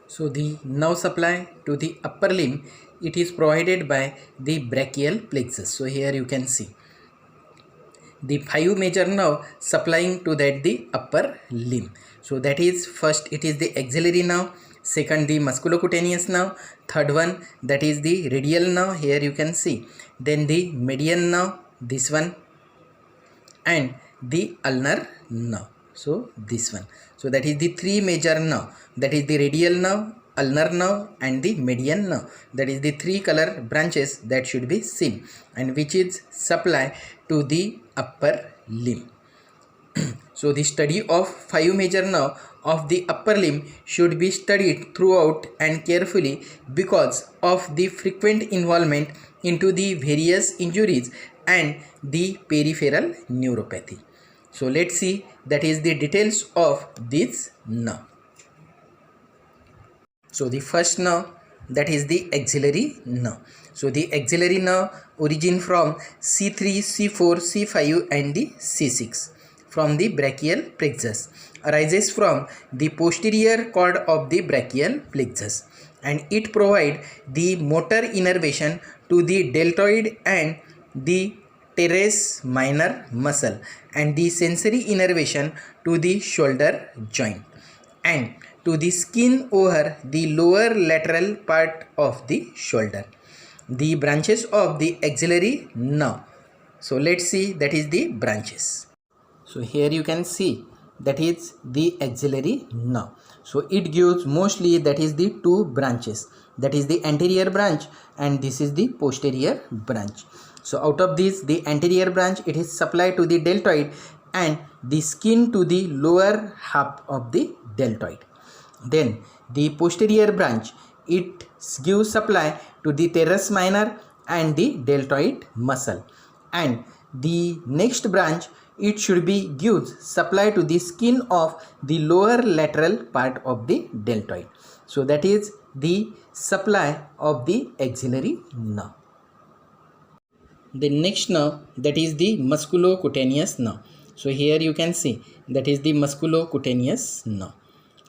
So the nerve supply to the upper limb, it is provided by the brachial plexus. So here you can see the five major nerve supplying to that the upper limb. So that is, first it is the axillary nerve, second the musculocutaneous nerve, third one that is the radial nerve, here you can see, then the median nerve, this one, and the ulnar nerve. So this one. So that is the three major nerve, that is the radial nerve, ulnar nerve and the median nerve. That is the three color branches that should be seen and which is supply to the upper limb. So the study of five major nerve of the upper limb should be studied throughout and carefully because of the frequent involvement into the various injuries and the peripheral neuropathy. So let's see that is the details of this nerve. So the first nerve, that is the axillary nerve. So the axillary nerve origin from C3, C4, C5 and the C6 from the brachial plexus, arises from the posterior cord of the brachial plexus, and it provide the motor innervation to the deltoid and the teres minor muscle and the sensory innervation to the shoulder joint and to the skin over the lower lateral part of the shoulder. The branches of the axillary nerve. So let's see that is the branches. So here you can see that is the axillary nerve. So it gives mostly that is the two branches, that is the anterior branch and this is the posterior branch. So out of this, the anterior branch, it is supplied to the deltoid and the skin to the lower half of the deltoid. Then the posterior branch, it gives supply to the teres minor and the deltoid muscle, and the next branch, it should be gives supply to the skin of the lower lateral part of the deltoid. So that is the supply of the axillary nerve. The next nerve, that is the musculocutaneous nerve. So here you can see that is the musculocutaneous nerve.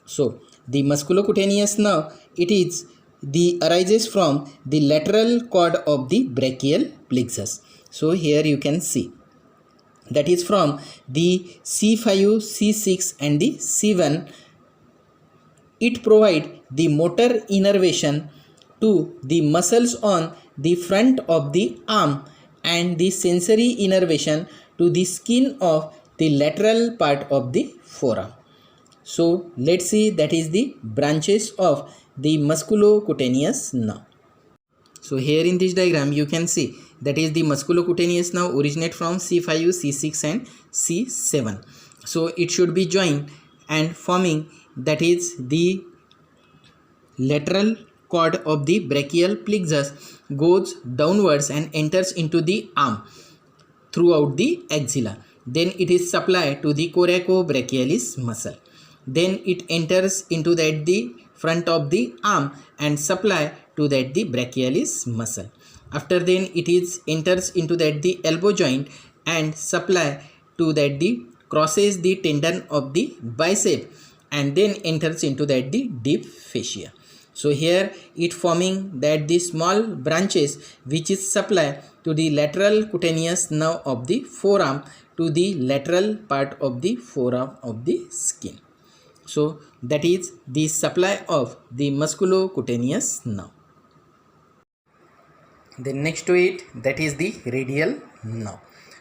So the musculocutaneous nerve, it is the arises from the lateral cord of the brachial plexus. So here you can see that is from the C5, C6 and the C1. It provide the motor innervation to the muscles on the front of the arm and the sensory innervation to the skin of the lateral part of the forearm. So let's see that is the branches of the musculocutaneous nerve. So here in this diagram you can see that is the musculocutaneous nerve originate from C5, C6 and C7. So it should be joined and forming that is the lateral cord of the brachial plexus goes downwards and enters into the arm throughout the axilla. Then it is supplied to the coracobrachialis muscle. Then it enters into that the front of the arm and supply to that the brachialis muscle. After then it is enters into that the elbow joint and supply to that the crosses the tendon of the bicep and then enters into that the deep fascia. So here it forming that the small branches which is supply to the lateral cutaneous nerve of the forearm to the lateral part of the forearm of the skin. So that is the supply of the musculocutaneous nerve. Then next to it, that is the radial nerve.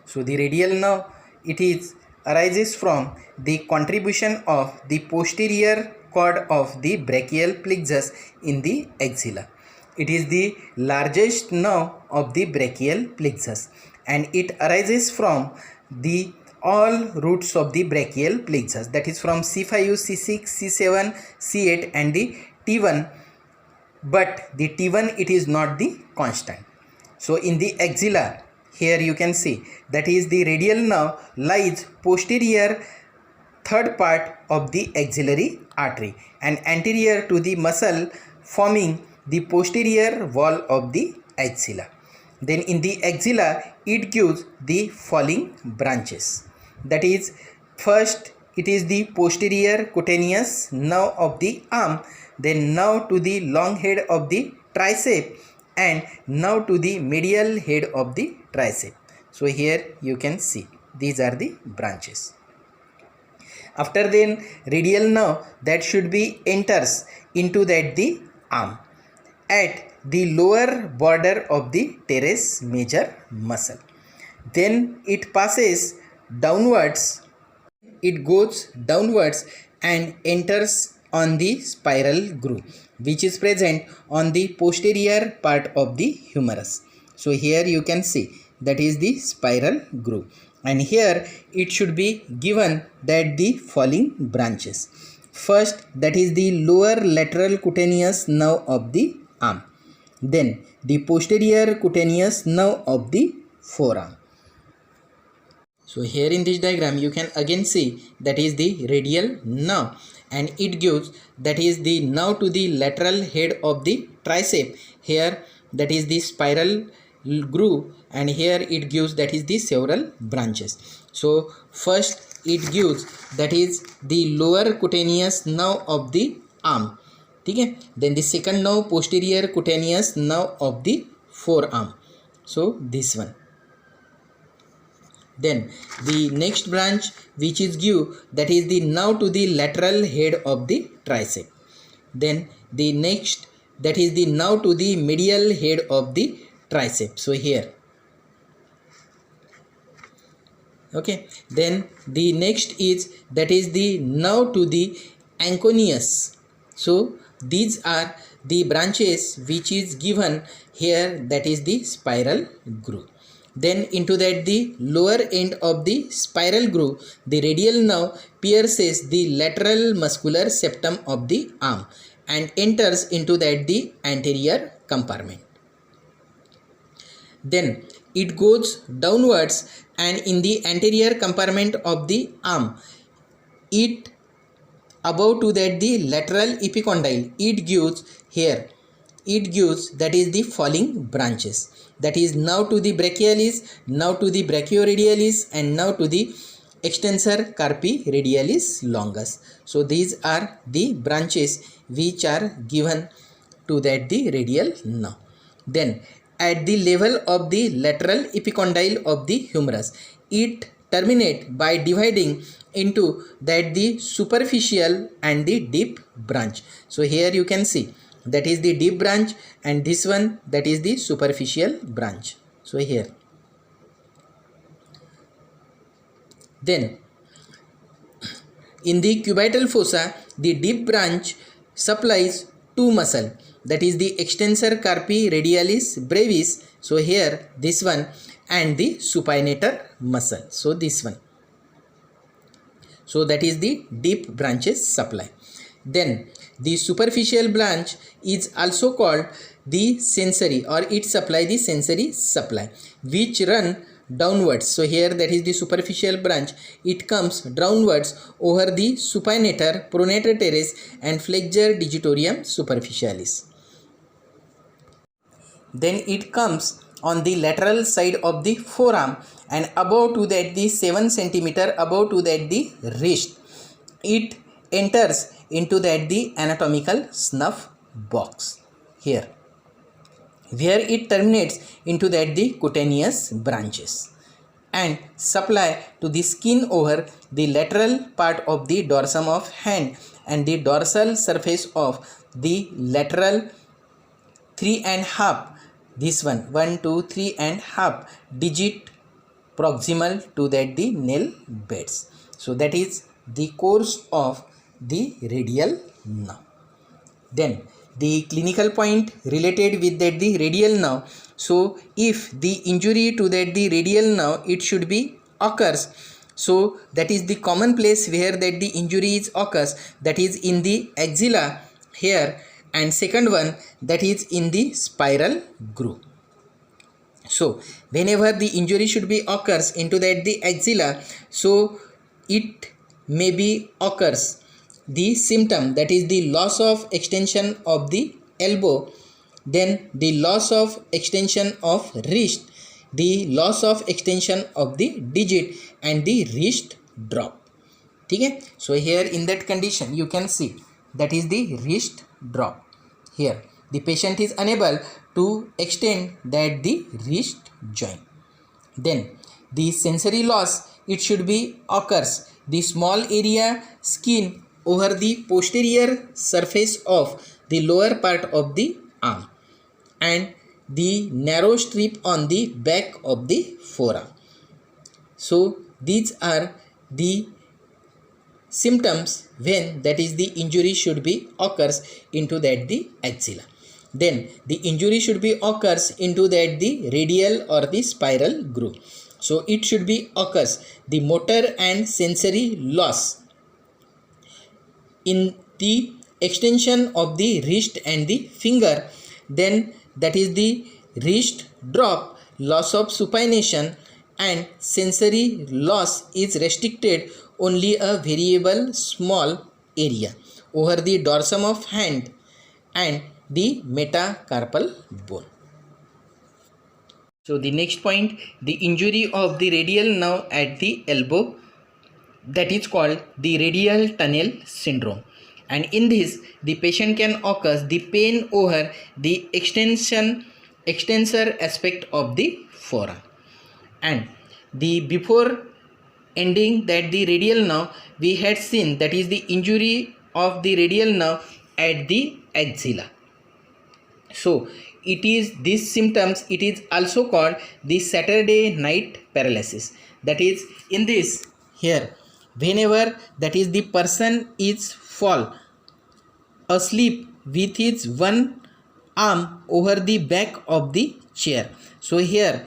So the radial nerve, it is arises from the contribution of the posterior cord of the brachial plexus in the axilla. It is the largest nerve of the brachial plexus and it arises from the all roots of the brachial plexus, that is from C5, C6, C7, C8 and the T1, but the T1 it is not the constant. So in the axilla, here you can see that is the radial nerve lies posterior third part of the axillary artery and anterior to the muscle forming the posterior wall of the axilla. Then in the axilla, it gives the following branches. That is, first it is the posterior cutaneous nerve of the arm, then nerve to the long head of the tricep, and nerve to the medial head of the tricep. So here you can see these are the branches. After then, radial nerve that should be enters into that the arm at the lower border of the teres major muscle. Then it passes downwards, it goes downwards and enters on the spiral groove which is present on the posterior part of the humerus. So here you can see that is the spiral groove, and here it should be given that the following branches. First, that is the lower lateral cutaneous nerve of the arm, then the posterior cutaneous nerve of the forearm. So here in this diagram you can again see that is the radial nerve, and it gives that is the nerve to the lateral head of the tricep. Here that is the spiral groove, and here it gives that is the several branches. So first it gives that is the lower cutaneous nerve of the arm, okay? Then the second nerve posterior cutaneous nerve of the forearm, so this one. Then the next branch which is give that is the nerve to the lateral head of the tricep. Then the next that is the nerve to the medial head of the tricep. So here, okay. Then the next is that is the nerve to the anconeus. So these are the branches which is given here, that is the spiral groove. Then into that the lower end of the spiral groove, the radial nerve pierces the lateral muscular septum of the arm and enters into that the anterior compartment. Then it goes downwards, and in the anterior compartment of the arm, it above to that the lateral epicondyle, it gives here, it gives that is the following branches, that is now to the brachialis, now to the brachioradialis, and now to the extensor carpi radialis longus. So these are the branches which are given to that the radial nerve. Then at the level of the lateral epicondyle of the humerus, it terminate by dividing into that the superficial and the deep branch. So here you can see that is the deep branch, and this one that is the superficial branch. So here, then in the cubital fossa, the deep branch supplies two muscle, that is the extensor carpi radialis brevis. So here this one, and the supinator muscle. So this one. So that is the deep branches supply. Then the superficial branch is also called the sensory, or it supply the sensory supply, which run downwards. So here that is the superficial branch, it comes downwards over the supinator, pronator teres, and flexure digitorum superficialis. Then it comes on the lateral side of the forearm, and above to that the 7 cm above to that the wrist, it enters into that the anatomical snuff box here, where it terminates into that the cutaneous branches and supply to the skin over the lateral part of the dorsum of hand and the dorsal surface of the lateral 3.5, this one 1 2 3.5 digit proximal to that the nail beds. So that is the course of the radial nerve. Then the clinical point related with that the radial nerve. So if the injury to that the radial nerve, it should be occurs. So that is the common place where that the injury is occurs, that is in the axilla here, and second one that is in the spiral groove. So whenever the injury should be occurs into that the axilla, so it may be occurs the symptom, that is the loss of extension of the elbow, then the loss of extension of wrist, the loss of extension of the digit, and the wrist drop. ठीक है. So here in that condition you can see that is the wrist drop. Here the patient is unable to extend that the wrist joint. Then the sensory loss, it should be occurs the small area skin over the posterior surface of the lower part of the arm and the narrow strip on the back of the forearm. So these are the symptoms when that is the injury should be occurs into that the axilla. Then the injury should be occurs into that the radial or the spiral groove. So it should be occurs the motor and sensory loss in the extension of the wrist and the finger. Then that is the wrist drop, loss of supination and sensory loss is restricted only a variable small area over the dorsum of hand and the metacarpal bone. So the next point, the injury of the radial nerve at the elbow, that is called the radial tunnel syndrome. And in this the patient can occur the pain over the extensor aspect of the forearm. And the before ending that the radial nerve we had seen that is the injury of the radial nerve at the axilla. So it is these symptoms, it is also called the Saturday night paralysis. That is in this here whenever that is the person is fall asleep with his one arm over the back of the chair. So here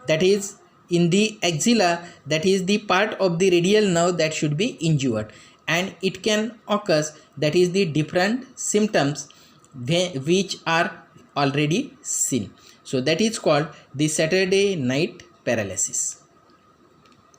that is in the axilla, that is the part of the radial nerve that should be injured, and it can occur that is the different symptoms which are already seen. So that is called the Saturday night paralysis.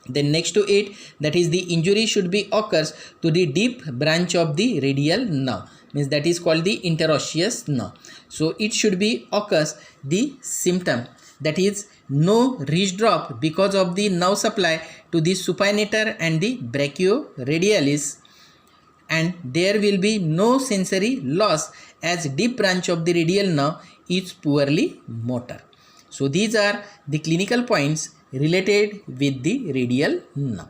Then next to it, that is the injury should be occurs to the deep branch of the radial nerve, means that is called the interosseous nerve. So it should be occurs the symptom that is no wrist drop because of the nerve supply to the supinator and the brachioradialis, and there will be no sensory loss as deep branch of the radial nerve is poorly motor. So these are the clinical points related with the radial nerve.